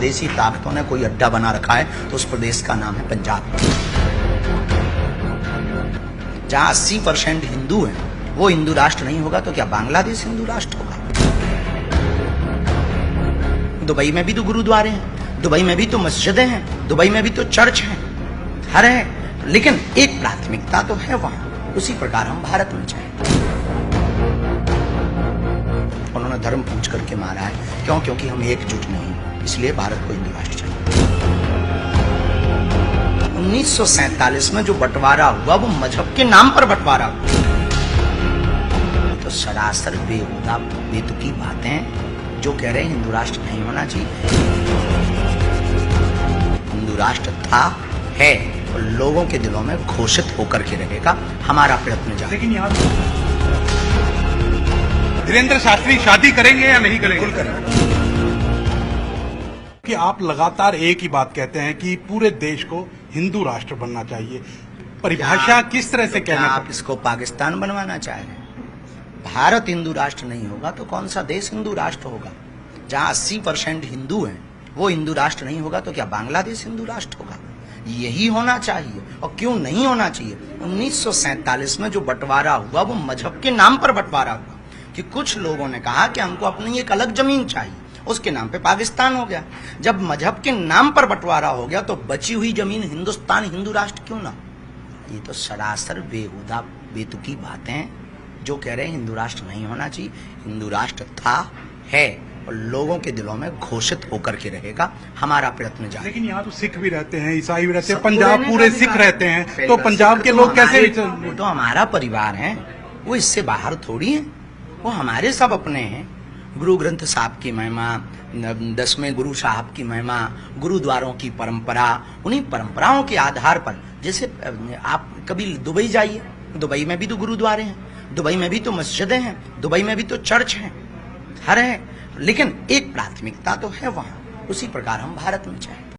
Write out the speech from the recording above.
देसी ताकतों ने कोई अड्डा बना रखा है तो उस प्रदेश का नाम है पंजाब। जहां 80% हिंदू हैं वो हिंदू राष्ट्र नहीं होगा तो क्या बांग्लादेश हिंदू राष्ट्र होगा? दुबई में भी तो गुरुद्वारे हैं, दुबई में भी तो मस्जिदें हैं, दुबई में भी तो चर्च हैं, हर है, लेकिन एक प्राथमिकता तो है वहां। उसी प्रकार हम भारत में चाहें। उन्होंने धर्म पूछ करके मारा है, क्यों? क्योंकि हम एकजुट नहीं, इसलिए भारत को हिंदू राष्ट्र चाहिए। 1947 में जो बंटवारा हुआ वो मजहब के नाम पर बंटवारा हुआ, तो सरासर बेहुदा बेतुकी बातें जो कह रहे हैं हिंदू राष्ट्र नहीं होना चाहिए। हिंदू राष्ट्र था, है और लोगों के दिलों में घोषित होकर के रहेगा। हमारा प्रयत्न जारी। लेकिन यहाँ धीरेन्द्र शास्त्री शादी करेंगे या नहीं करेंगे? कि आप लगातार एक ही बात कहते हैं कि पूरे देश को हिंदू राष्ट्र बनना चाहिए। परिभाषा किस तरह से कहना? आप इसको पाकिस्तान बनवाना चाह रहे हैं? भारत हिंदू राष्ट्र नहीं होगा तो कौन सा देश हिंदू राष्ट्र होगा? जहां 80% हिंदू हैं वो हिंदू राष्ट्र नहीं होगा तो क्या बांग्लादेश हिंदू राष्ट्र होगा? यही होना चाहिए। और क्यों नहीं होना चाहिए? 1947 में जो बंटवारा हुआ वो मजहब के नाम पर बंटवारा हुआ कि कुछ लोगों ने कहा कि हमको अपनी एक अलग जमीन चाहिए, उसके नाम पे पाकिस्तान हो गया। जब मजहब के नाम पर बंटवारा हो गया तो बची हुई जमीन हिंदुस्तान हिंदू राष्ट्र क्यों ना? ये तो सरासर बेहुदा बेतुकी बातें जो कह रहे हैं हिंदू राष्ट्र नहीं होना चाहिए। हिंदू राष्ट्र था, है और लोगों के दिलों में घोषित होकर के रहेगा। हमारा प्रयत्न जारी। लेकिन यहाँ तो सिख भी रहते हैं, ईसाई भी रहते हैं, पंजाब पूरे सिख रहते हैं, तो पंजाब के लोग कैसे? वो तो हमारा परिवार है, वो इससे बाहर थोड़ी है, वो हमारे सब अपने हैं। गुरु ग्रंथ साहब की महिमा, 10वें गुरु साहब की महिमा, गुरुद्वारों की परंपरा, उन्हीं परंपराओं के आधार पर, जैसे आप कभी दुबई जाइए, दुबई में भी तो गुरुद्वारे हैं, दुबई में भी तो मस्जिदें हैं, दुबई में भी तो चर्च हैं, हर है, लेकिन एक प्राथमिकता तो है वहां। उसी प्रकार हम भारत में चाहें।